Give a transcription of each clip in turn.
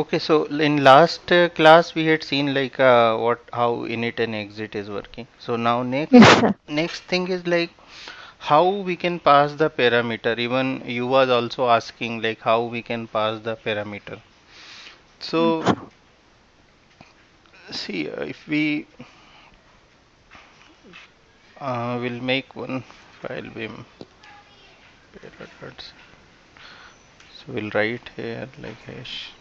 Okay, so in last class we had seen like what how init and exit is working. So now Yes, sir. next thing is like how we can pass the parameter. Even you was also asking like how we can pass the parameter. So see if we will make one file vim para. So we'll write here like hash.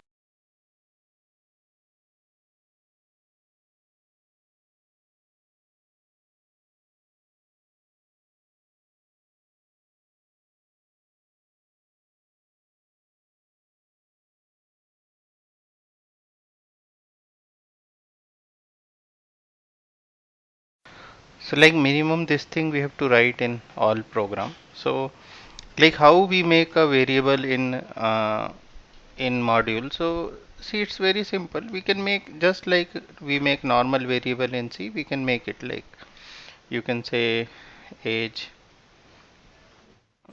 So like minimum this thing we have to write in all program. So like how we make a variable in module. So see it's very simple. We can make just like we make normal variable in C. We can make it like you can say age.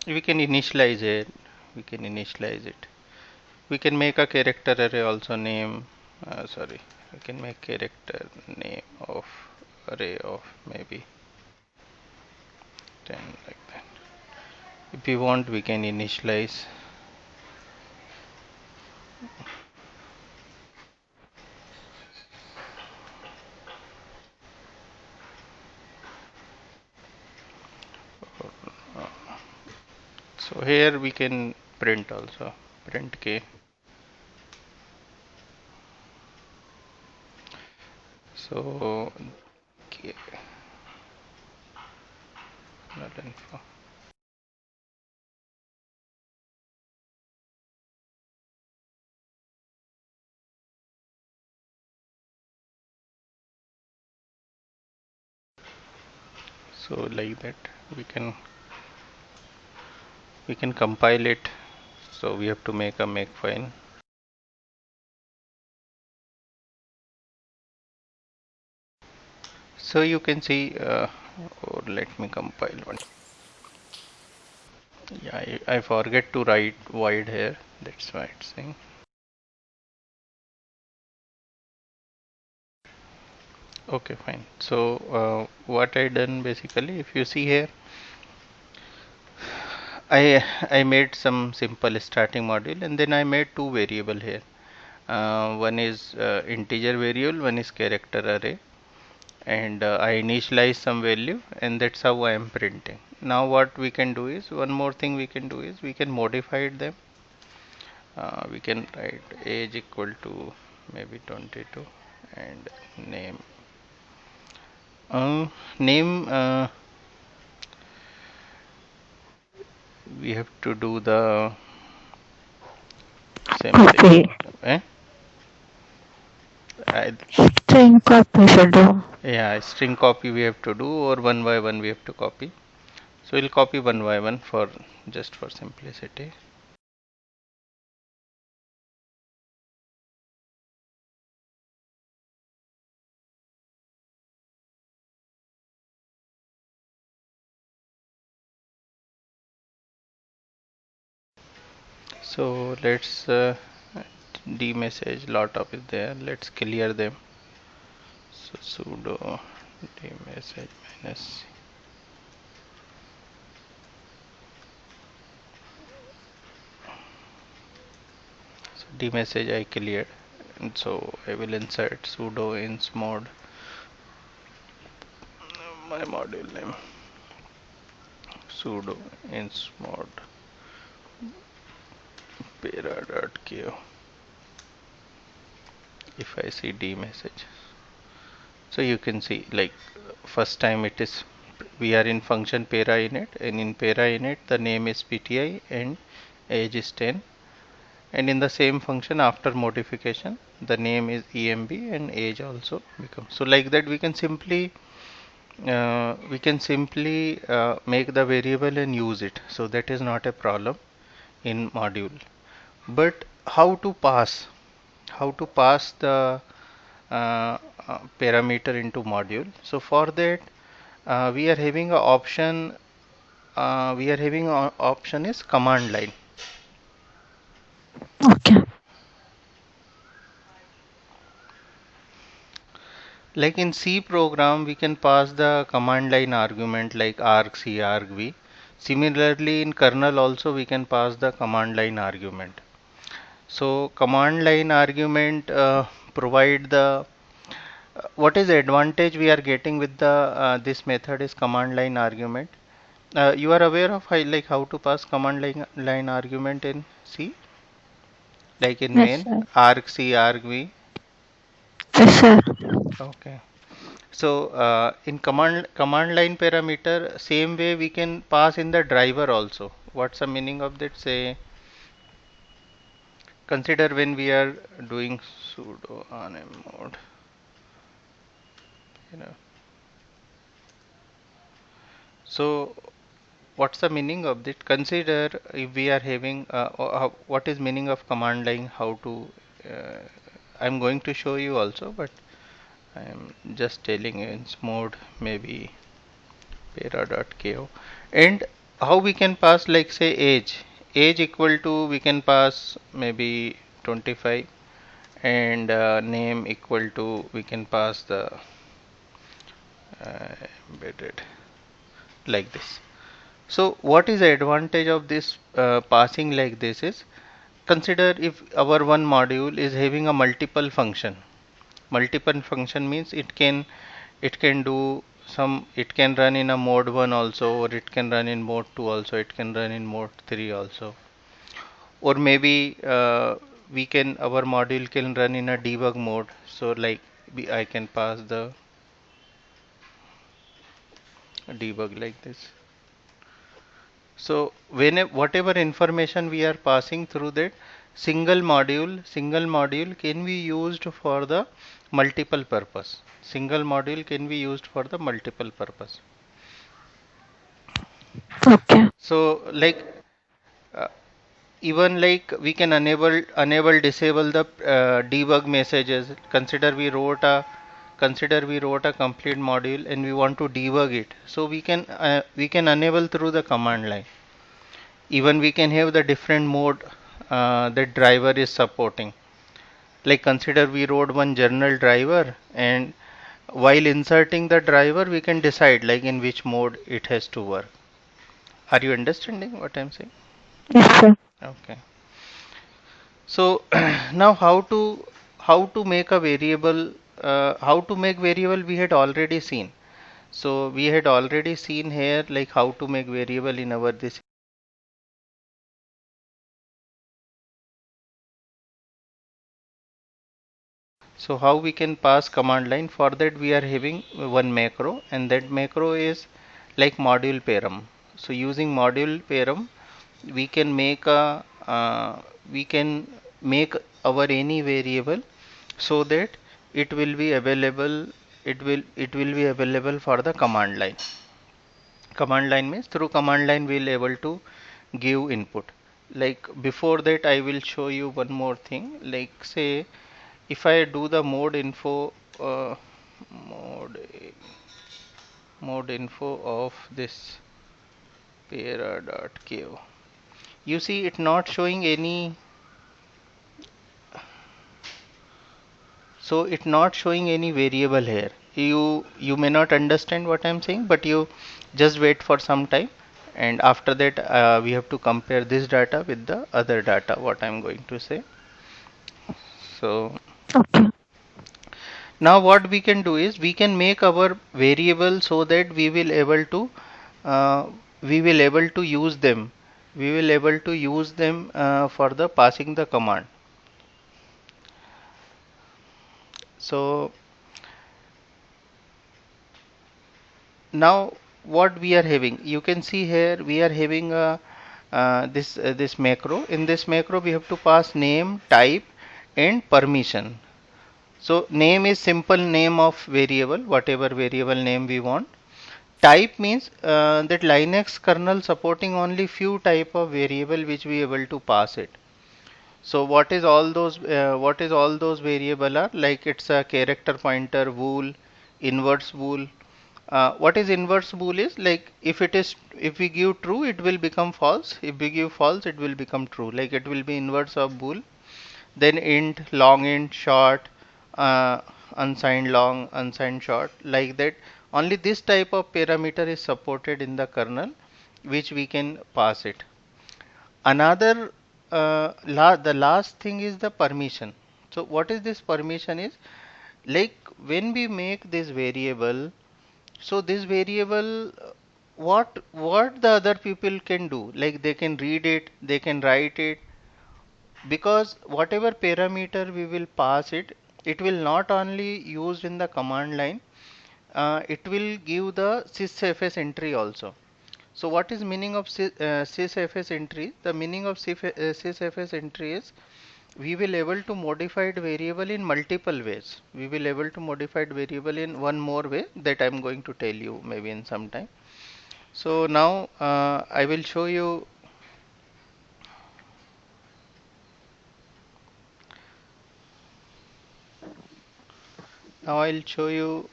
We can initialize it. We can initialize it. We can make a character array also name. Sorry, we can make character name of array of maybe 10 like that. If we want, we can initialize. So here we can print also print k. So k null info. So like that we can compile it. So we have to make a make file. So you can see, or let me compile one. Yeah, I forget to write void here. That's why it's saying. Okay, fine. So what I done basically, if you see here, I made some simple starting module and then I made two variable here. One is integer variable, one is character array, and I initialize some value, and that's how I am printing. Now what we can do is one more thing we can do is we can modify them. We can write age equal to maybe 22 and name. Name we have to do the same thing. Copy. Eh? I, String copy should do. yeah, string copy we have to do, or one by one we have to copy. So we'll copy one by one for just for simplicity. So let's demessage lot of is there. Let's clear them. So sudo demessage minus. So demessage I cleared, and so I will insert sudo ins mod my module name sudo ins mod para.ko. If I see demessage, so you can see like first time it is we are in function para init, and in para init the name is pti and age is 10, and in the same function after modification the name is emb and age also becomes. So like that we can simply make the variable and use it, so that is not a problem in module. But how to pass the parameter into module? So for that we are having a option. We are having a option is command line. Okay. Like in C program, we can pass the command line argument like argc, argv. Similarly, in kernel also we can pass the command line argument. So command line argument provide the what is the advantage we are getting with the this method is command line argument. You are aware of how to pass command line argument in C, like in Yes, main sir. argc, argv. Yes, sir. Okay. So in command line parameter, same way we can pass in the driver also. What's the meaning of that? Say, consider when we are doing sudo rm mode, you know. So what's the meaning of that? Consider if we are having what is meaning of command line? How to? I'm going to show you also, but I am just telling you in mode maybe para.ko. And how we can pass, like say age equal to, we can pass maybe 25, and name equal to, we can pass the embedded, like this. So what is the advantage of this passing like this is, consider if our one module is having a multiple function. Multiple function means it can do some, it can run in a mode 1 also, or it can run in mode 2 also, it can run in mode 3 also, or maybe we can, our module can run in a debug mode. So like I can pass the debug like this. So when whatever information we are passing through that single module can be used for the multiple purpose. Single module can be used for the multiple purpose. Okay. So like uh, even like we can enable disable the debug messages. Consider we wrote a complete module and we want to debug it. So we can enable through the command line. Even we can have the different mode that driver is supporting. Like consider we wrote one general driver, and while inserting the driver we can decide like in which mode it has to work. Are you understanding what I'm saying? Yes, sir. Okay. So now how to make a variable, how to make variable we had already seen. So we had already seen here like how to make variable in our this. So how we can pass command line? For that we are having one macro, and that macro is like module param. So using module param we can make a we can make our any variable so that it will be available, it will be available for the command line. Command line means through command line we'll able to give input. Like before that I will show you one more thing. Like say if I do the uh, mode mode info of this para.ko, you see it not showing any, so it not showing any variable here. You may not understand what I'm saying, but you just wait for some time, and after that we have to compare this data with the other data what I'm going to say. So Okay. now what we can do is we can make our variable so that uh, we will able to use them, for the passing the command. So now what we are having, you can see here we are having a this macro. In this macro we have to pass name, type and permission. So name is simple name of variable, whatever variable name we want. Type means that Linux kernel supporting only few type of variable which we able to pass it. So what is all those variable are, like it's a character pointer, bool, inverse bool. What is inverse bool is like if we give true it will become false, if we give false it will become true, like it will be inverse of bool. Then int, long int, short, uh, unsigned long, unsigned short, like that. Only this type of parameter is supported in the kernel, which we can pass it. Another the last thing is the permission. So what is this permission is, like when we make this variable, so this variable, what the other people can do, like they can read it, they can write it, because whatever parameter we will pass it, it will not only used in the command line, it will give the sysfs entry also. So what is meaning of sysfs entry? The meaning of sysfs entry is we will able to modify the variable in multiple ways. We will able to modify the variable in one more way that I am going to tell you maybe in some time. So now I will show you. Now I'll show you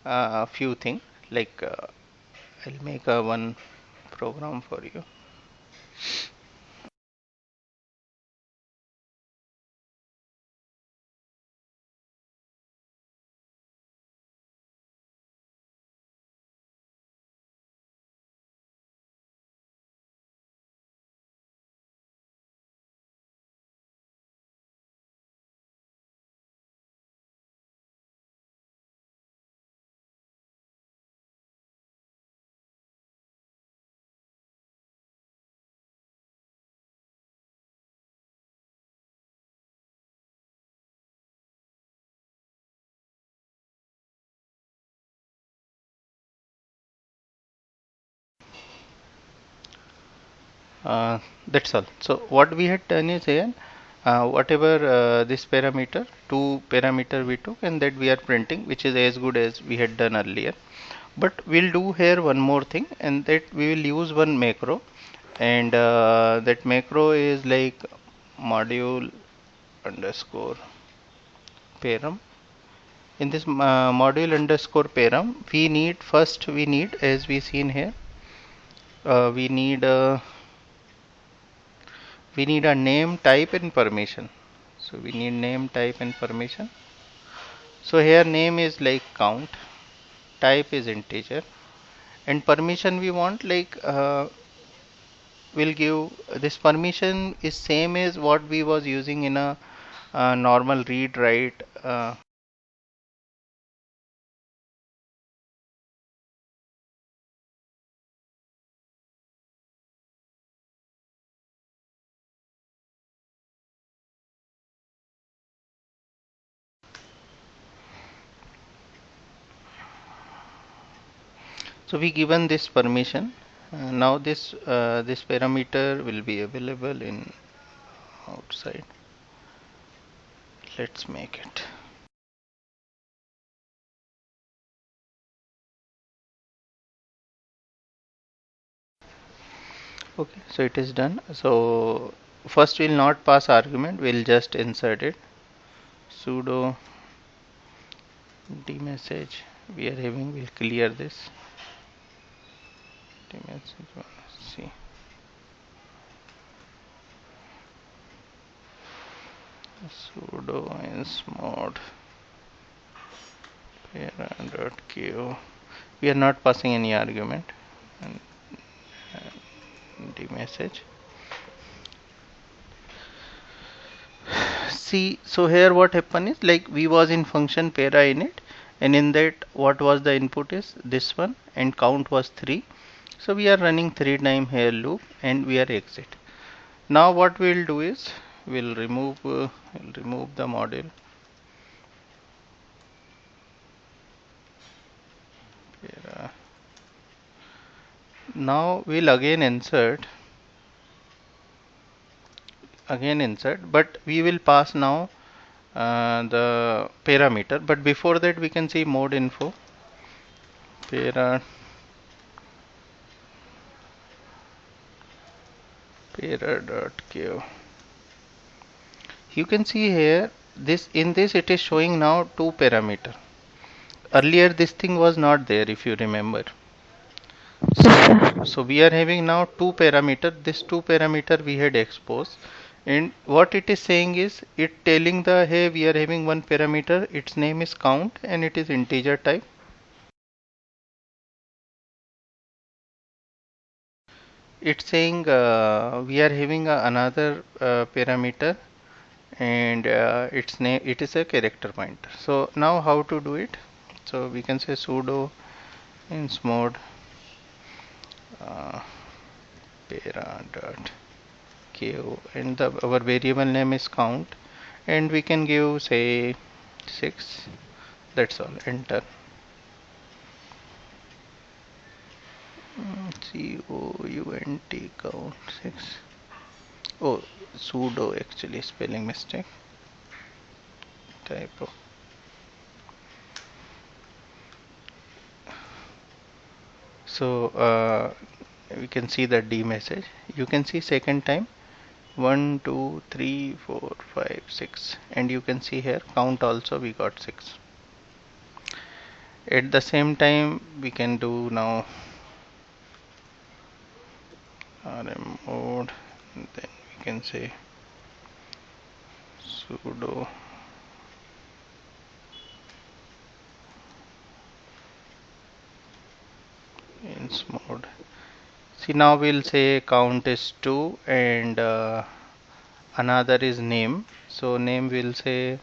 a few things, like I'll make a one program for you. That's all. So what we had done is here, whatever this parameter, two parameter we took, and that we are printing, which is as good as we had done earlier. But we'll do here one more thing, and that we will use one macro, and that macro is like module underscore param. In this module underscore param, we need, as we seen here, we need a name, type, and permission. So we need name, type, and permission. So here name is like count, type is integer, and permission we want like we'll give this permission is same as what we was using in a normal read write. So we given this permission. Now this parameter will be available in outside. Let's make it. Okay, so it is done. So first we'll not pass argument, we'll just insert it. Sudo dmessage we are having, we'll clear this dmessage. See, sudo insmod para.q. We are not passing any argument, and dmessage. See, so here what happened is, like we was in function para init, and in that what was the input is this one, and count was 3. So we are running 3 time here loop, and we are exit. Now what we'll do is we'll remove the module. Now we'll again insert, but we will pass now the parameter. But before that we can see mode info para.q. You can see here, this in this it is showing now two parameter. Earlier this thing was not there, if you remember. So we are having now two parameter. This two parameter we had exposed, And what it is saying is it telling the, hey, we are having one parameter, its name is count and it is integer type. It's saying we are having another parameter and its name, it is a character pointer. So now how to do it? So we can say sudo insmod uh, para dot ko, and our variable name is count, and we can give say 6. That's all. Enter. count count 6. Oh, sudo actually, spelling mistake, typo. So we can see the D message. You can see second time 1 2 3 4 5 6, and you can see here count also we got 6. At the same time we can do now rm mode, then we can say sudo ins mode. See, now we'll say count is 2 and another is name. So uh, name will say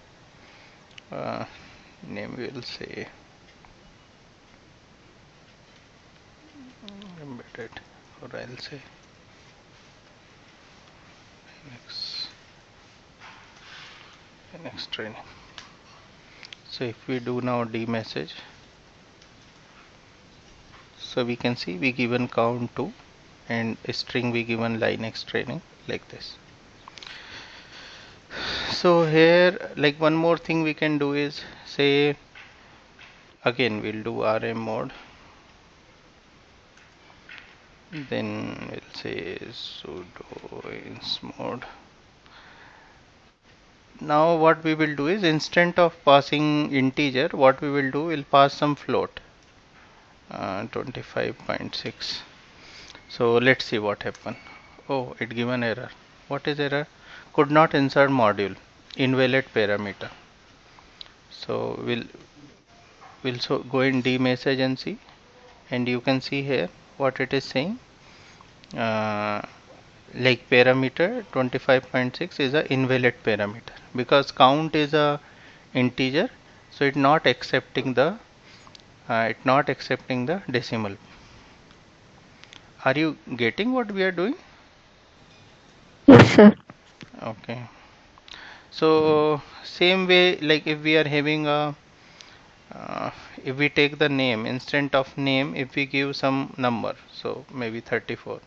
embedded, or I'll say next training. So if we do now D message, so we can see we given count 2 and a string we given Linux training, like this. So here, like one more thing we can do is say, again we'll do rm mode, then we'll say sudo ins mode. Now what we will do is, instead of passing integer, what we will do, we'll pass some float, 25.6. So let's see what happened. Oh, it given error. What is error? Could not insert module, invalid parameter. So we'll so go in D message and see, and you can see here what it is saying. Like parameter 25.6 is a invalid parameter because count is a integer, so it not accepting the decimal. Are you getting what we are doing? Yes, sir. Okay. So same way, like if we are having a if we take the name, instead of name, if we give some number, so maybe 34,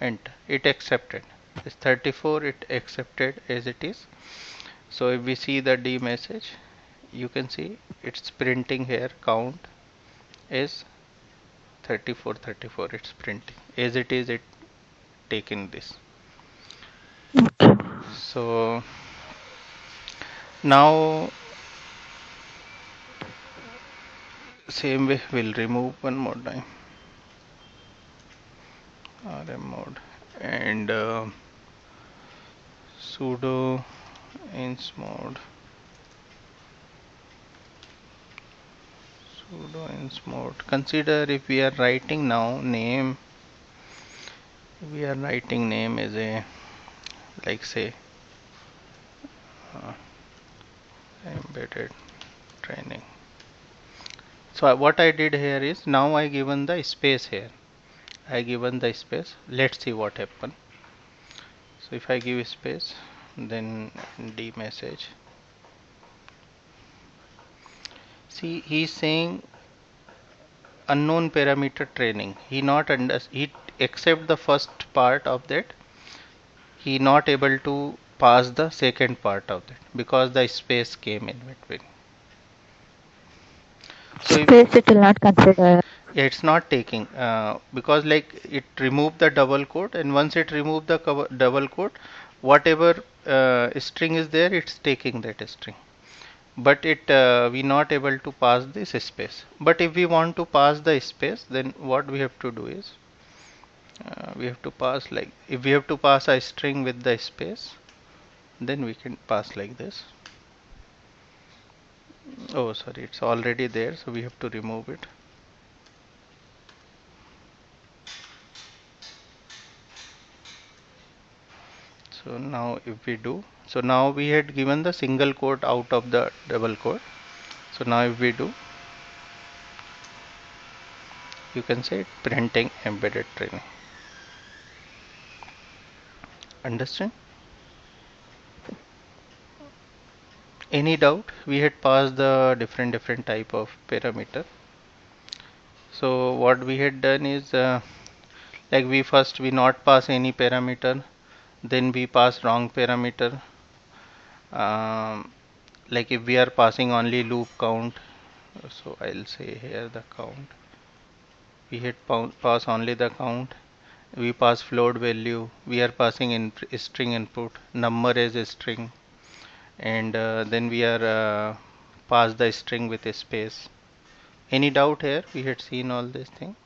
enter, it accepted. This 34 it accepted as it is. So if we see the D message, you can see it's printing here count is 34. It's printing as it is, it taken this. Okay. So now same way we'll remove one more time rm mode and sudo ins mode, consider if we are writing now name, we are writing name as a, like say uh, embedded training. So what I did here is, now I given the space here, I given the space. Let's see what happen. So if I give space, then D message, see he's saying unknown parameter training. He accept the first part of that, he not able to pass the second part of that because the space came in between. So Space it will not consider. yeah, it's not taking because like it removed the double quote, and once it removed the double quote, whatever string is there, it's taking that string, but it we not able to pass this space. But if we want to pass the space, then what we have to do is we have to pass, like if we have to pass a string with the space, then we can pass like this. Oh, sorry, it's already there, so we have to remove it. So now if we do, so now we had given the single quote out of the double quote. So now if we do, you can say printing embedded training. Understand? Any doubt? We had passed the different type of parameter. So what we had done is like we not pass any parameter, then we pass wrong parameter. Like if we are passing only loop count, so I'll say here the count. We had pass only the count. We pass float value. We are passing in string input, number as a string, and then we are pass the string with a space. Any doubt here? We had seen all this thing.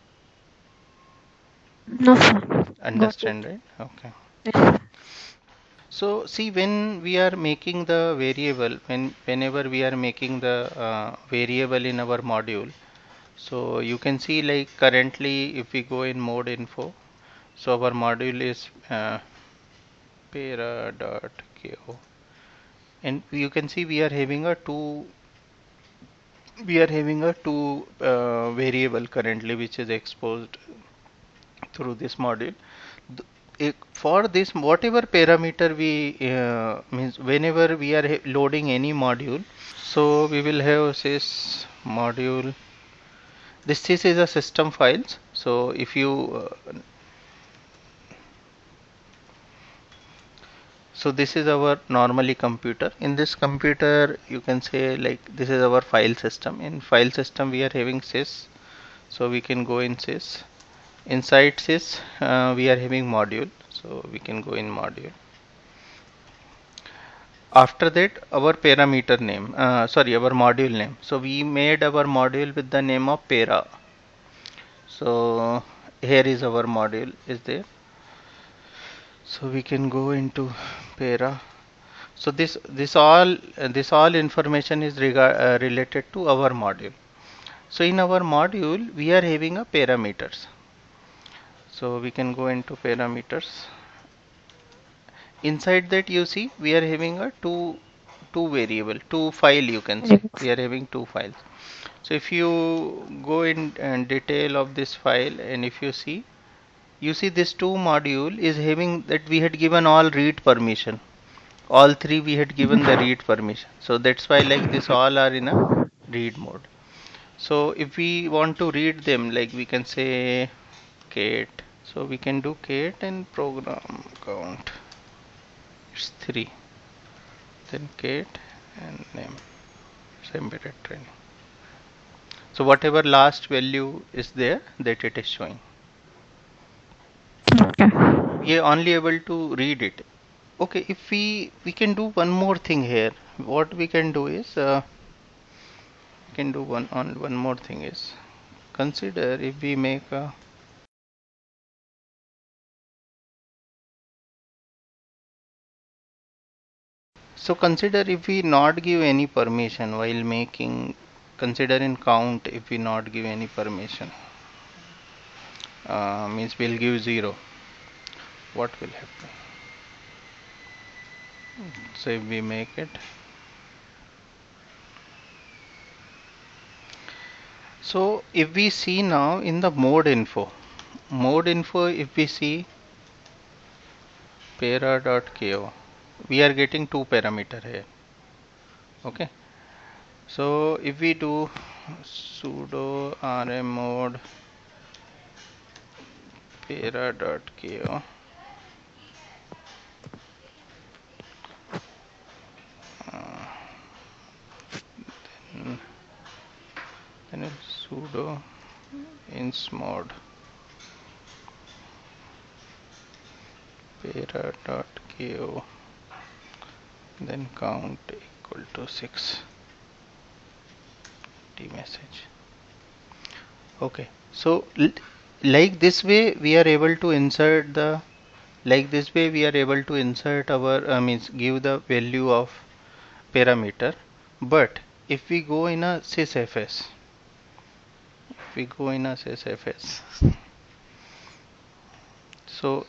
No, sir. Got it. Understand, right? Okay. Yes. So see, when we are making the variable, whenever we are making the variable in our module, so you can see like currently if we go in mode info, so our module is para.ko, and you can see we are having a two variable currently which is exposed through this module. For this, whatever parameter we means whenever we are loading any module, so we will have sys module. This is a system files. So if you so this is our normally computer. In this computer, you can say like this is our file system. In file system, we are having sys. So we can go in sys. Inside sys, we are having module. So we can go in module. After that, our parameter name, our module name. So we made our module with the name of para. So here is our module is there. So we can go into para. So this all information is related to our module. So in our module, we are having a parameters. So we can go into parameters. Inside that you see we are having a two variable, two file you can say. Yes. We are having two files. So if you go in detail of this file and if you see this two module is having that we had given all read permission. All three we had given the read permission. So that's why like this all are in a read mode. So if we want to read them, like we can say cat. So we can do cat and program count. It's 3. Then cat and name. It's embedded training. So whatever last value is there, that it is showing. Okay. We are only able to read it. Okay, if we can do one more thing here. What we can do is we can do one more thing is consider if we make a so consider if we not give any permission while making, consider in count if we not give any permission, means we'll give 0. What will happen? So if we make it, so if we see now in the mode info if we see para.ko, we are getting two parameter here. Okay, so if we do sudo rm mode para.ko, then, then sudo insmod para.ko, then count equal to 6 t message. Okay, so like this way we are able to insert the Like this way we are able to insert our means give the value of parameter. But if we go in a sysfs, if we go in a sysfs, so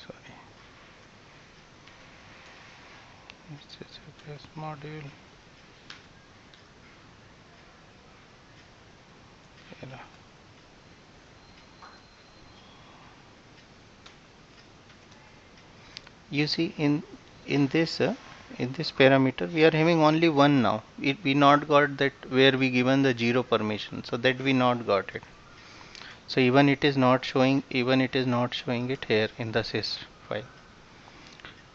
sorry, sysfs module error. You see in this parameter we are having only one now. We not got that where we given the 0 permission, so that we not got it. So even it is not showing it here in the sys file.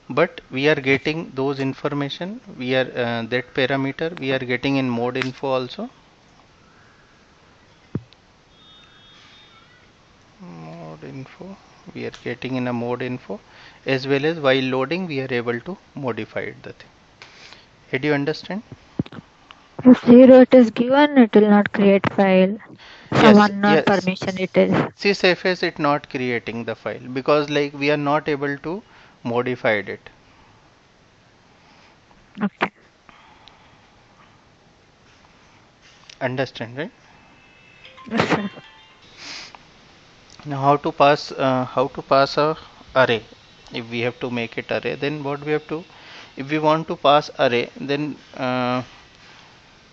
But we are getting those information. We are that parameter we are getting in mode info also. Mode info we are getting in a mode info, as well as while loading we are able to modify it, the thing. Did you understand? If 0 it is given, it will not create file. Some Yes, unknown yes. permission it is. Sysfs it not creating the file because like we are not able to modify it. Okay. Understand, right? Yes, sir. Now how to pass a array? If we have to make it array, then what we have to? If we want to pass array, then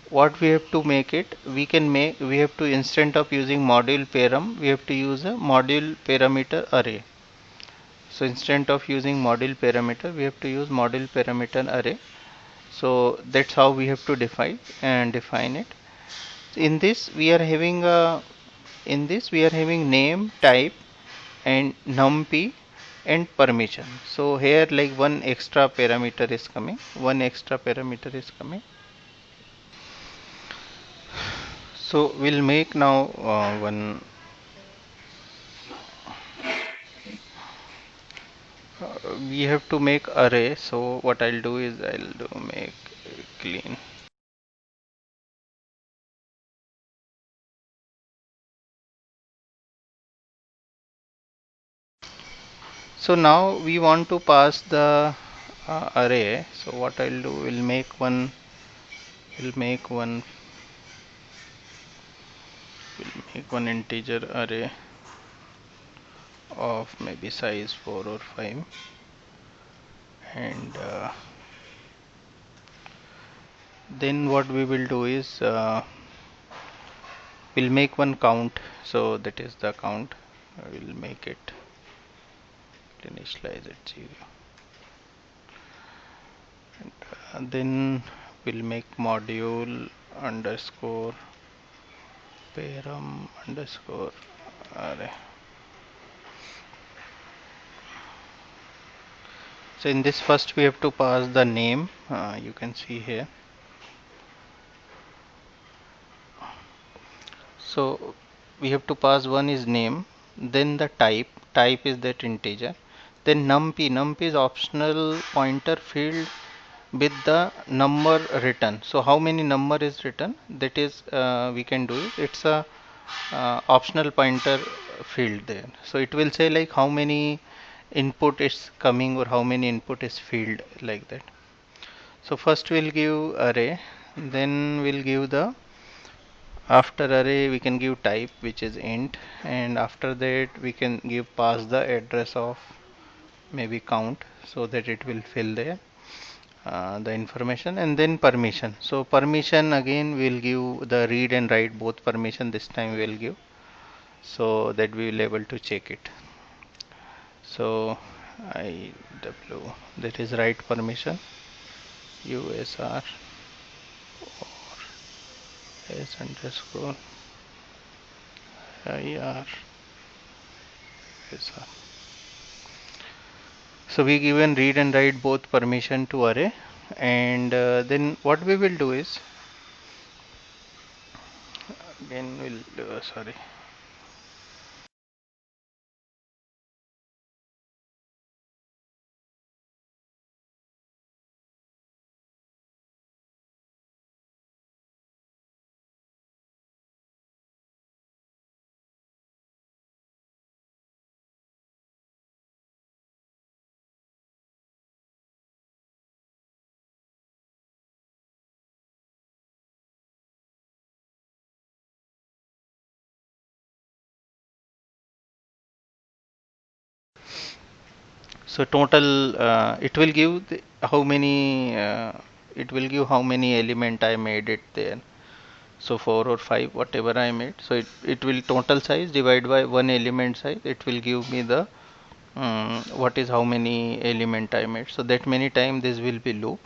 what we have to make it? We have to, instead of using module param, we have to use a module parameter array. So instead of using module parameter, we have to use module parameter array. So that's how we have to define it. In this we are having name, type, and numpy and permission. So here like one extra parameter is coming. So we'll make now one. We have to make array. So what I'll do is I'll do make clean. So now we want to pass the array. So what I'll do, we'll make one integer array of maybe size 4 or 5, and then what we will do is we'll make one count. So that is the count. We'll make it initialize at 0, and then we'll make module underscore param underscore array. So in this first we have to pass the name. You can see here. So we have to pass, one is name, then the type is that integer, then numpy is optional pointer field with the number written. So how many number is written, that is we can do it. It's a optional pointer field there. So it will say like how many input is coming or how many input is field, like that. So first we'll give array, then we'll give the, after array we can give type which is int, and after that we can give pass the address of maybe count, so that it will fill there the information, and then permission. So permission again we'll give the read and write both permission this time we'll give, so that we will able to check it. So IW, that is write permission, USR or S underscore IR SR. So we given read and write both permission to array, and then what we will do is again we'll sorry So total, it will give how many, it will give how many element I made it there. So 4 or 5, whatever I made. So it will total size divide by one element size. It will give me the what is how many element I made. So that many time this will be loop,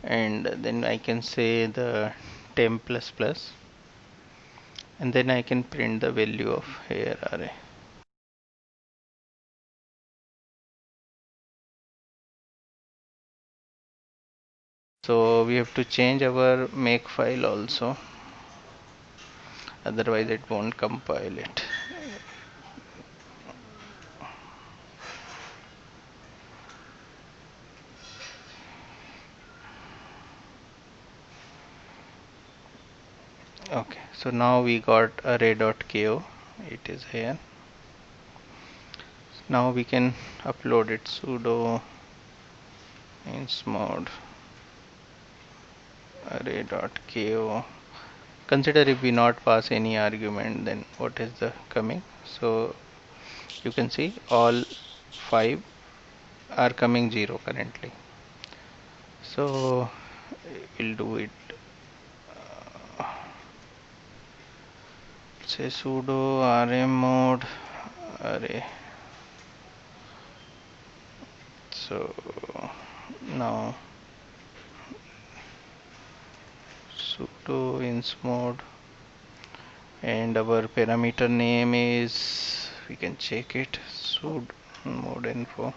and then I can say the temp plus plus, and then I can print the value of here array. So we have to change our make file also, otherwise it won't compile it. Okay, so now we got array.ko, it is here. Now we can upload it, sudo insmod array.ko. Consider if we not pass any argument, then what is the coming. So you can see all 5 are coming 0 currently. So we'll do it, say sudo rmmod array. So now sudo insmod, and our parameter name is, we can check it, sudo mode info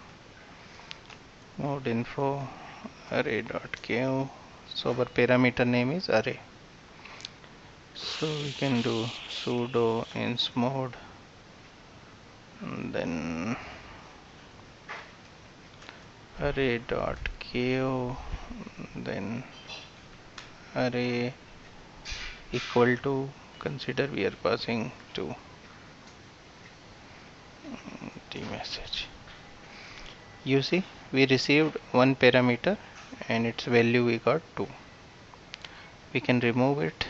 array.ko. So our parameter name is array. So we can do sudo insmod, and then array.ko, then array equal to, consider we are passing to the message. You see, we received one parameter and its value we got 2. We can remove it.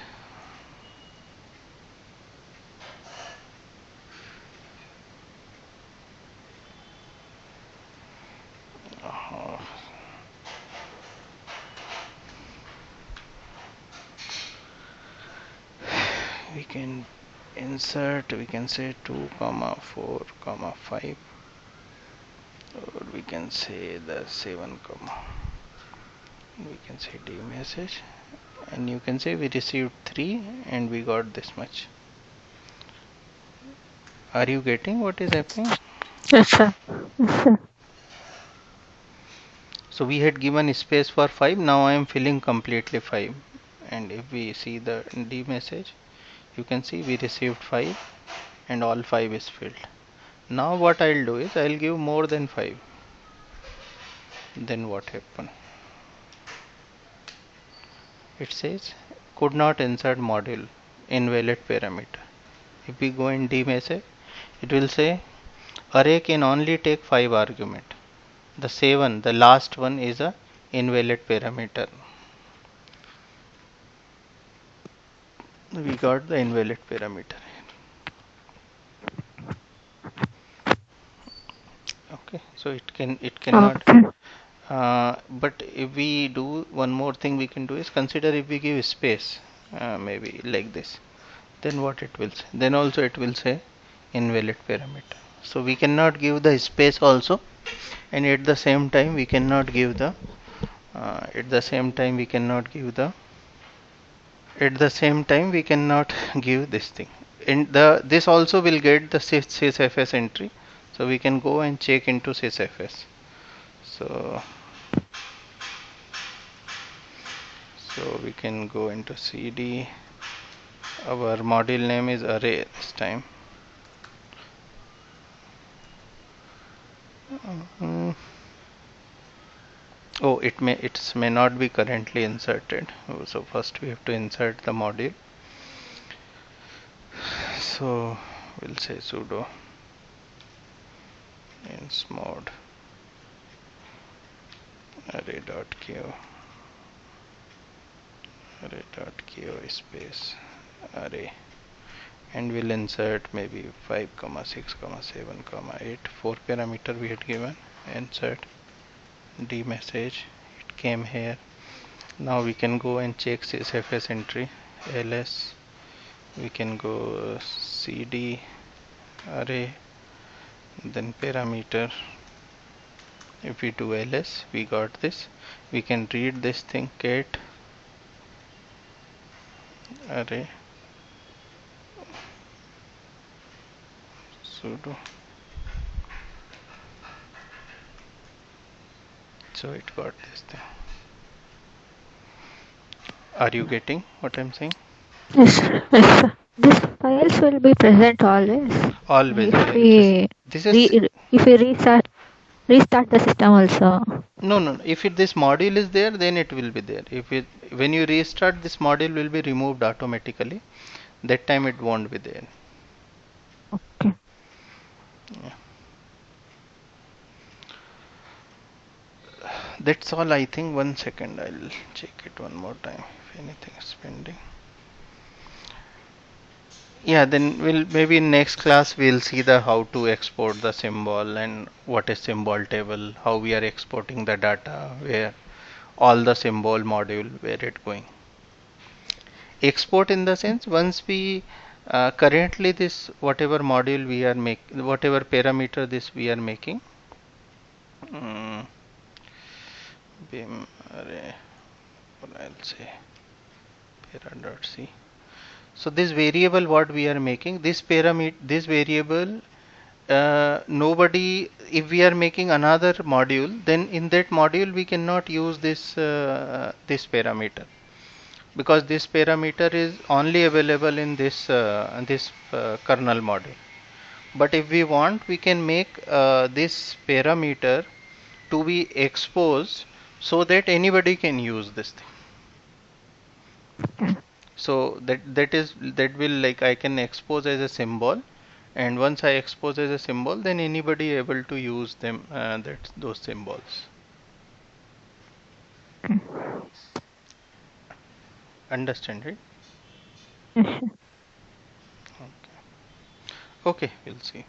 We can insert, we can say 2 comma 4 comma 5, or we can say the 7 comma, we can say d message, and you can say we received 3 and we got this much. Are you getting what is happening? Yes, sir. Yes, sir. So we had given space for 5, now I am filling completely 5, and if we see the d message, you can see we received 5 and all 5 is filled. Now what I'll do is I'll give more than 5. Then what happened? It says could not insert module, invalid parameter. If we go in d message, it will say array can only take 5 argument. The 7, the last one, is a invalid parameter. We got the invalid parameter. Okay, so it cannot. Okay. But if we do one more thing, we can do is consider if we give space, maybe like this, then what it will say? Then also it will say invalid parameter. So we cannot give the space also, and at the same time we cannot give the this thing. And this also will get the sysfs entry, so we can go and check into sysfs. So we can go into cd. Our module name is array this time. Oh, it may not be currently inserted. So first we have to insert the module. So we'll say sudo insmod array.ko space array, and we'll insert maybe 5 comma 6 comma 7 comma 8, 4 parameter we had given, insert d message, it came here. Now we can go and check sysfs entry ls, we can go cd array, then parameter. If we do ls, we got this. We can read this thing, cat array sudo. So it got this thing. Are you getting what I'm saying? Yes, yes, sir. These files will be present always. Always, If like we this is if we restart the system also. no. If this module is there, then it will be there. If it when you restart, this module will be removed automatically. That time it won't be there. Okay. Yeah. That's all, I think. 1 second, I'll check it one more time if anything is pending. Yeah, then we'll maybe in next class we'll see the how to export the symbol and what is symbol table, how we are exporting the data, where all the symbol module, where it going. Export in the sense, once we currently this whatever module we are making, whatever parameter this we are making, bim array, or I'll say para.c. So this variable what we are making, this parameter, this variable, nobody, if we are making another module, then in that module we cannot use this parameter, because this parameter is only available in this kernel module. But if we want, we can make this parameter to be exposed so that anybody can use this thing. So that will, like, I can expose as a symbol, and once I expose as a symbol, then anybody able to use them, those symbols. Understand, right? Yes, sir. Okay, we'll see.